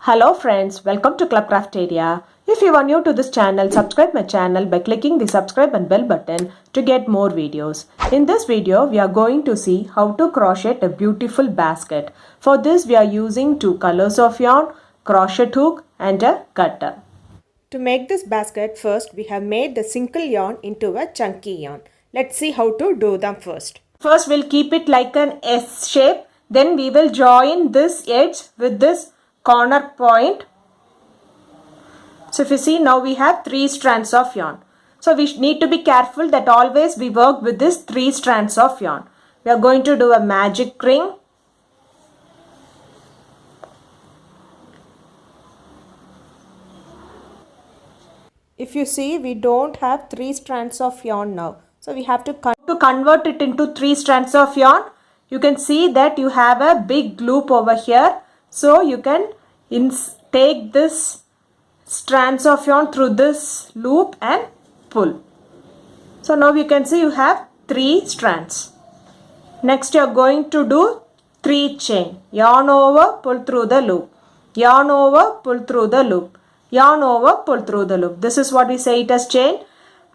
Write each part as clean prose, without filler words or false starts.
Hello friends, welcome to Club Crafteria. If you are new to this channel, subscribe my channel by clicking the subscribe and bell button to get more videos. In this video, we are going to see how to crochet a beautiful basket. For this, we are using two colors of yarn, crochet hook and a cutter. To make this basket, first we have made the single yarn into a chunky yarn. Let's see how to do them first. First, we'll keep it like an S shape. Then we will join this edge with this corner point. So if you see, now we have 3 strands of yarn. So we need to be careful that always we work with this 3 strands of yarn. We are going to do a magic ring. If you see, we don't have 3 strands of yarn now. So we have to convert it into 3 strands of yarn. You can see that you have a big loop over here. So you can take this strands of yarn through this loop and pull. So now you can see you have 3 strands. Next you are going to do 3 chain. Yarn over, pull through the loop. Yarn over, pull through the loop. Yarn over, pull through the loop. This is what we say it as chain.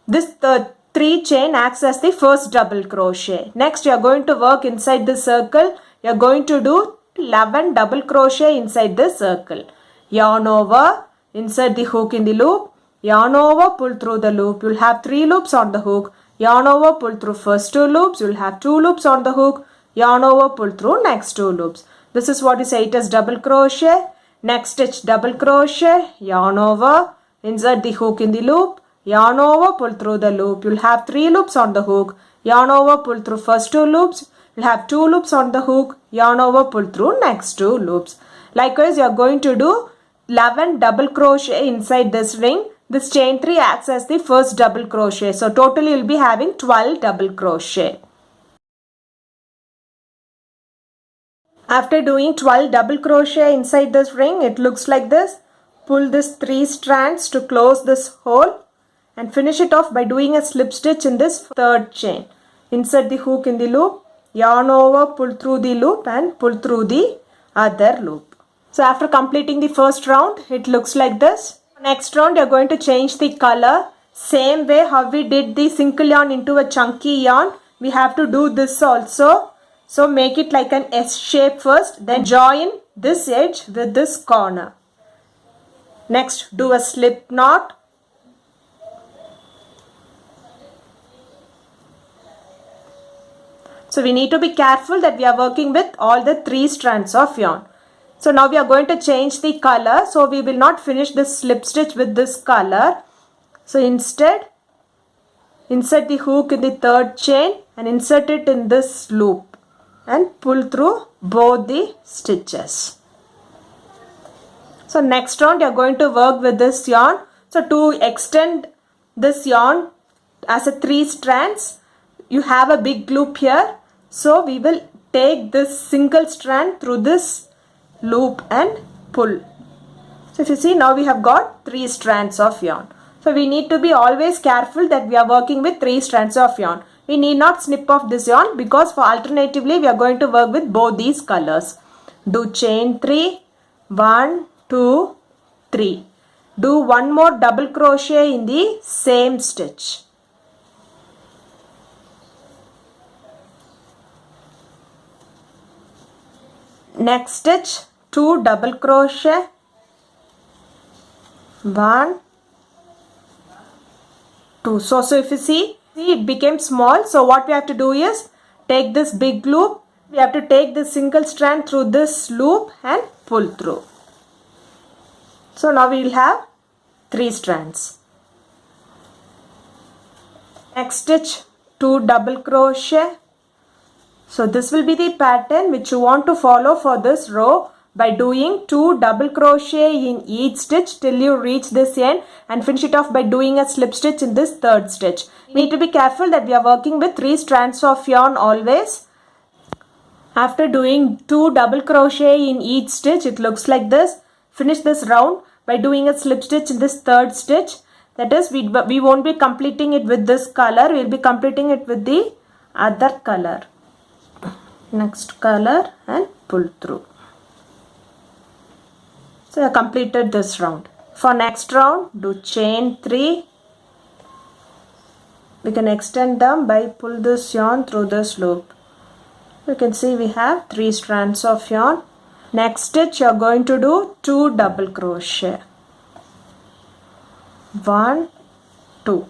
The 3 chain acts as the first double crochet. Next you are going to work inside the circle. You are going to do 11 double crochet inside the circle. Yarn over, insert the hook in the loop. Yarn over, pull through the loop. You will have 3 loops on the hook. Yarn over, pull through first 2 loops. You will have 2 loops on the hook. Yarn over, pull through next 2 loops. This is what we say it as double crochet. Next stitch double crochet, yarn over, insert the hook in the loop, yarn over, pull through the loop. You'll have 3 loops on the hook. Yarn over, pull through first 2 loops. You'll have 2 loops on the hook. Yarn over, pull through next 2 loops. Likewise, you are going to do 11 double crochet inside this ring. This chain 3 acts as the first double crochet. So totally you'll be having 12 double crochet. After doing 12 double crochet inside this ring, it looks like this. Pull this 3 strands to close this hole and finish it off by doing a slip stitch in this 3rd chain. Insert the hook in the loop, yarn over, pull through the loop and pull through the other loop. So after completing the first round, it looks like this. Next round, you are going to change the color. Same way how we did the single yarn into a chunky yarn, we have to do this also. So make it like an S shape first, then join this edge with this corner. Next, do a slip knot. So we need to be careful that we are working with all the 3 strands of yarn. So now we are going to change the color. So we will not finish this slip stitch with this color. So instead, insert the hook in the 3rd chain and insert it in this loop and pull through both the stitches. So next round you are going to work with this yarn. So to extend this yarn as a 3 strands, you have a big loop here. So we will take this single strand through this loop and pull. So if you see, now we have got 3 strands of yarn. So we need to be always careful that we are working with 3 strands of yarn. We need not snip off this yarn because for alternatively we are going to work with both these colors. Do chain 3, 1, 2, 3. Do one more double crochet in the same stitch. Next stitch, 2 double crochet, 1, 2. So if you see it became small. So what we have to do is take this big loop. We have to take this single strand through this loop and pull through. So now we will have 3 strands. Next stitch, 2 double crochet. So this will be the pattern which you want to follow for this row by doing 2 double crochet in each stitch till you reach this end and finish it off by doing a slip stitch in this 3rd stitch. We need to be careful that we are working with 3 strands of yarn always. After doing 2 double crochet in each stitch, it looks like this. Finish this round by doing a slip stitch in this 3rd stitch. That is, we won't be completing it with this color. We will be completing it with the other color. Next color and pull through. So I completed this round. For next round, do chain 3. We can extend them by pull this yarn through this loop. You can see we have 3 strands of yarn. Next stitch you are going to do 2 double crochet. 1, 2.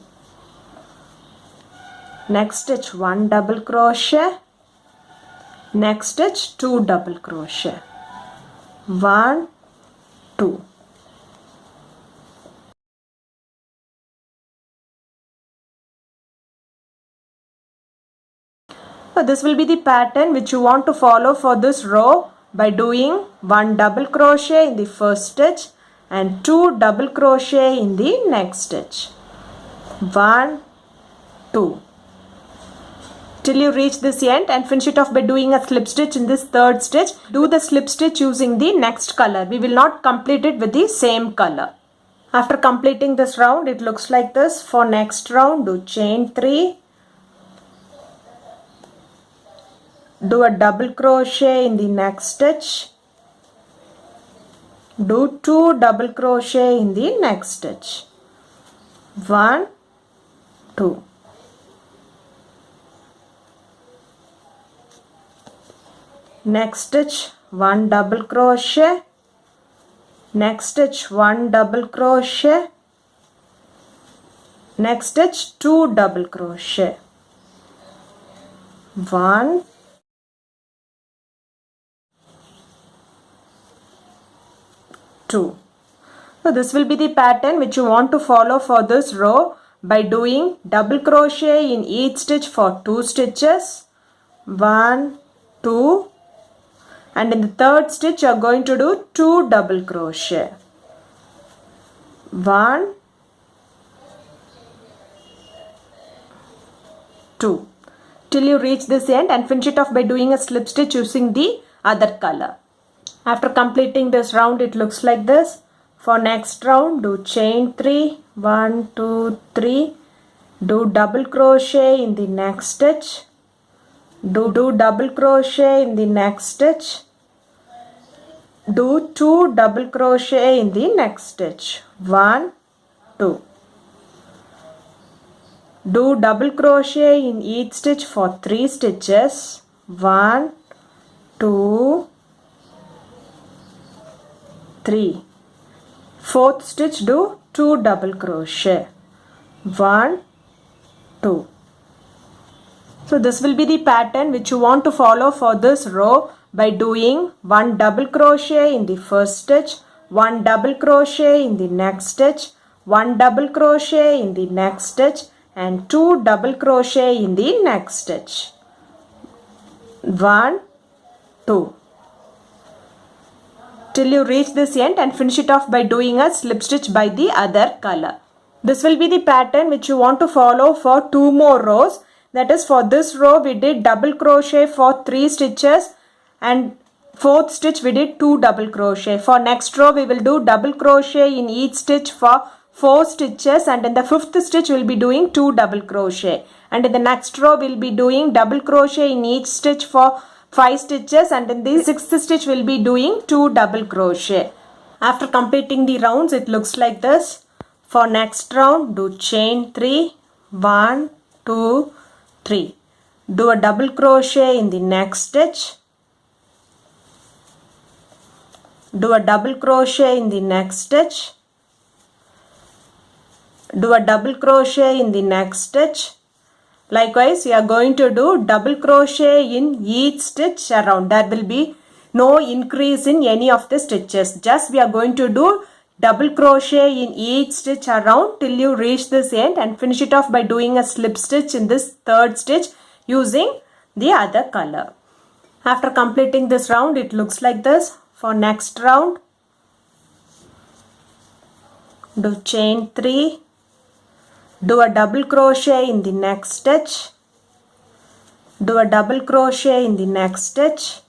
Next stitch 1 double crochet. Next stitch 2 double crochet. 1, 2. So this will be the pattern which you want to follow for this row by doing 1 double crochet in the first stitch and 2 double crochet in the next stitch. 1, 2. Till you reach this end and finish it off by doing a slip stitch in this third stitch. Do the slip stitch using the next color. We will not complete it with the same color. After completing this round, it looks like this. For next round, do chain 3. Do a double crochet in the next stitch. Do 2 double crochet in the next stitch. 1, 2. Next stitch 1 double crochet. Next stitch 1 double crochet. Next stitch 2 double crochet. 1, 2. So this will be the pattern which you want to follow for this row by doing double crochet in each stitch for 2 stitches. 1, 2. And in the third stitch you are going to do 2 double crochet. 1, 2. Till you reach this end and finish it off by doing a slip stitch using the other color. After completing this round, it looks like this. For next round, do chain 3. 1, 2, 3. Do double crochet in the next stitch. Do double crochet in the next stitch. Do 2 double crochet in the next stitch. 1, 2. Do double crochet in each stitch for 3 stitches. 1, 2, 3. Fourth stitch do 2 double crochet. 1, 2. So this will be the pattern which you want to follow for this row by doing 1 double crochet in the first stitch, 1 double crochet in the next stitch, 1 double crochet in the next stitch and 2 double crochet in the next stitch. 1, 2. Till you reach this end and finish it off by doing a slip stitch by the other color. This will be the pattern which you want to follow for 2 more rows. That is, for this row we did double crochet for 3 stitches and fourth stitch we did 2 double crochet. For next row we will do double crochet in each stitch for 4 stitches and in the fifth stitch we will be doing 2 double crochet. And in the next row we will be doing double crochet in each stitch for 5 stitches and in the sixth stitch we will be doing 2 double crochet. After completing the rounds, it looks like this. For next round, do chain 3. 1, 2, 3. Do a double crochet in the next stitch. Do a double crochet in the next stitch. Do a double crochet in the next stitch. Likewise, you are going to do double crochet in each stitch around. There will be no increase in any of the stitches. Just we are going to do double crochet in each stitch around till you reach this end and finish it off by doing a slip stitch in this third stitch using the other color. After completing this round, it looks like this. For next round, do chain 3. Do a double crochet in the next stitch. Do a double crochet in the next stitch.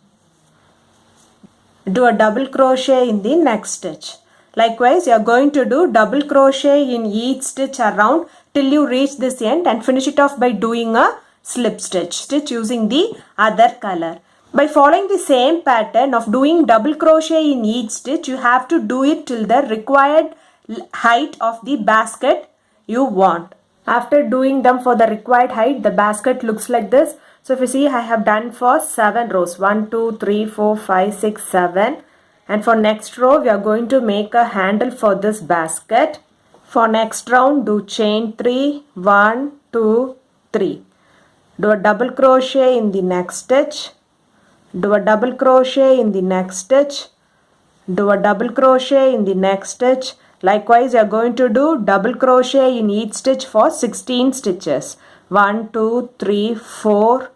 Do a double crochet in the next stitch. Likewise, you are going to do double crochet in each stitch around till you reach this end and finish it off by doing a slip stitch using the other color. By following the same pattern of doing double crochet in each stitch, you have to do it till the required height of the basket you want. After doing them for the required height, the basket looks like this. So if you see, I have done for 7 rows. 1, 2, 3, 4, 5, 6, 7. And for next row, we are going to make a handle for this basket. For next round, do chain 3, 1, 2, 3. Do a double crochet in the next stitch. Do a double crochet in the next stitch. Do a double crochet in the next stitch. Likewise, you are going to do double crochet in each stitch for 16 stitches. 1, 2, 3, 4,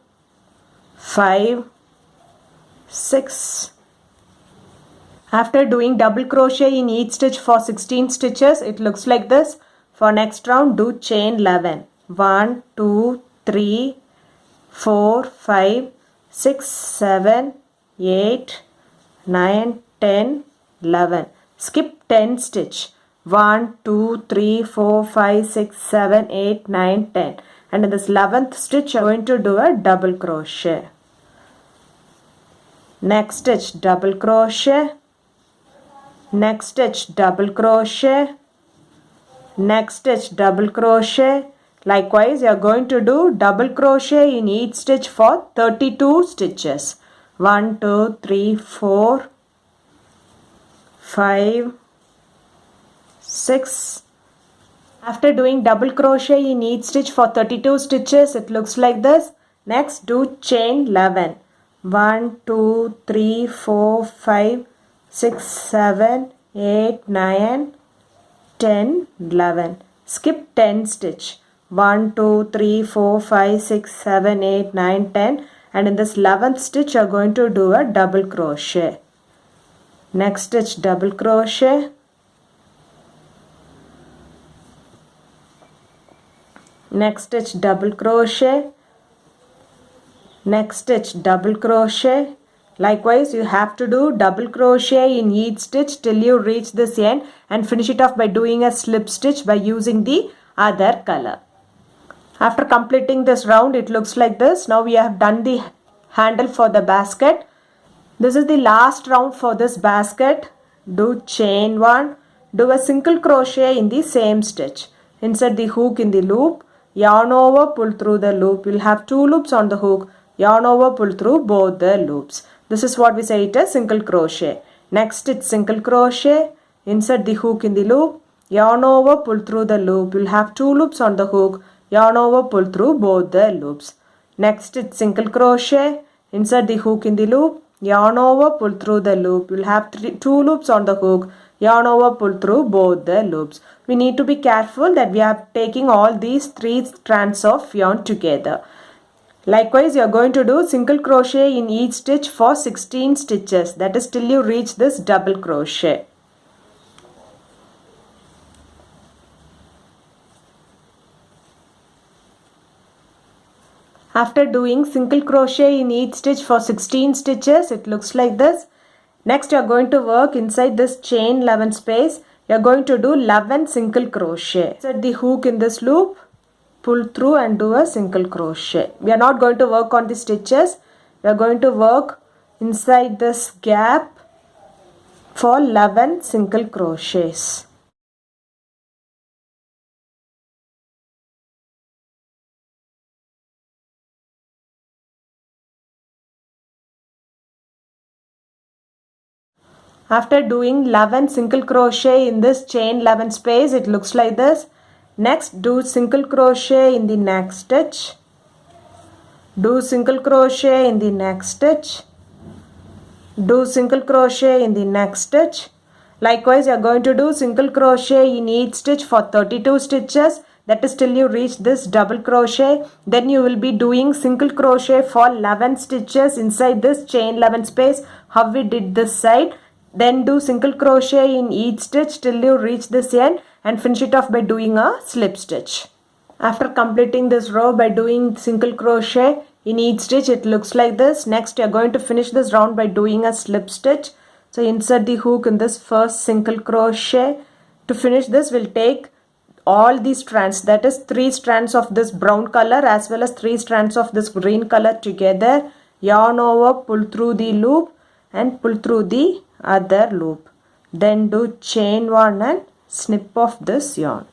5, 6. After doing double crochet in each stitch for 16 stitches, it looks like this. For next round, do chain 11. 1, 2, 3, 4, 5, 6, 7, 8, 9, 10, 11. Skip 10 stitch. 1, 2, 3, 4, 5, 6, 7, 8, 9, 10. And in this 11th stitch, you are going to do a double crochet. Next stitch, double crochet. Next stitch, double crochet. Next stitch, double crochet. Likewise, you are going to do double crochet in each stitch for 32 stitches. 1, 2, 3, 4, 5, 6. After doing double crochet in each stitch for 32 stitches, it looks like this. Next, do chain 11. 1, 2, 3, 4, 5, 6, 7, 8, 9, 10, 11. Skip 10 stitch. 1, 2, 3, 4, 5, 6, 7, 8, 9, 10. And in this 11th stitch, you are going to do a double crochet. Next stitch, double crochet. Next stitch, double crochet. Next stitch, double crochet. Likewise, you have to do double crochet in each stitch till you reach this end and finish it off by doing a slip stitch by using the other color. After completing this round, it looks like this. Now we have done the handle for the basket. This is the last round for this basket. Do chain 1. Do a single crochet in the same stitch. Insert the hook in the loop. Yarn over, pull through the loop. You'll have 2 loops on the hook. Yarn over, pull through both the loops. This is what we say it is single crochet. Next it's single crochet. Insert the hook in the loop. Yarn over, pull through the loop. You'll have 2 loops on the hook. Yarn over, pull through both the loops. Next it's single crochet. Insert the hook in the loop. Yarn over, pull through the loop. You'll have 2 loops on the hook. Yarn over, pull through both the loops. We need to be careful that we are taking all these 3 strands of yarn together. Likewise, you are going to do single crochet in each stitch for 16 stitches. That is till you reach this double crochet. After doing single crochet in each stitch for 16 stitches, it looks like this. Next, you are going to work inside this chain 11 space. You are going to do 11 single crochet. Insert the hook in this loop, pull through and do a single crochet. We are not going to work on the stitches. We are going to work inside this gap for 11 single crochets. After doing 11 single crochet in this chain 11 space, it looks like this. Next, do single crochet in the next stitch. Do single crochet in the next stitch. Do single crochet in the next stitch. Likewise, you are going to do single crochet in each stitch for 32 stitches. That is till you reach this double crochet. Then you will be doing single crochet for 11 stitches inside this chain 11 space. How we did this side. Then do single crochet in each stitch till you reach this end and finish it off by doing a slip stitch. After completing this row by doing single crochet in each stitch, it looks like this. Next, you are going to finish this round by doing a slip stitch. So insert the hook in this first single crochet. To finish this, we'll take all these strands, that is 3 strands of this brown color as well as 3 strands of this green color together. yarn over, pull through the loop and pull through the other loop. Then do chain 1 and snip off this yarn.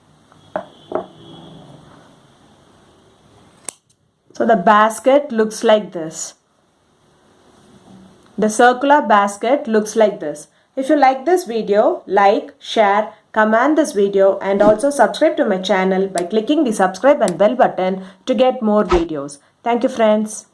So the basket looks like this. The circular basket looks like this. If you like this video, like, share, comment this video and also subscribe to my channel by clicking the subscribe and bell button to get more videos. Thank you friends.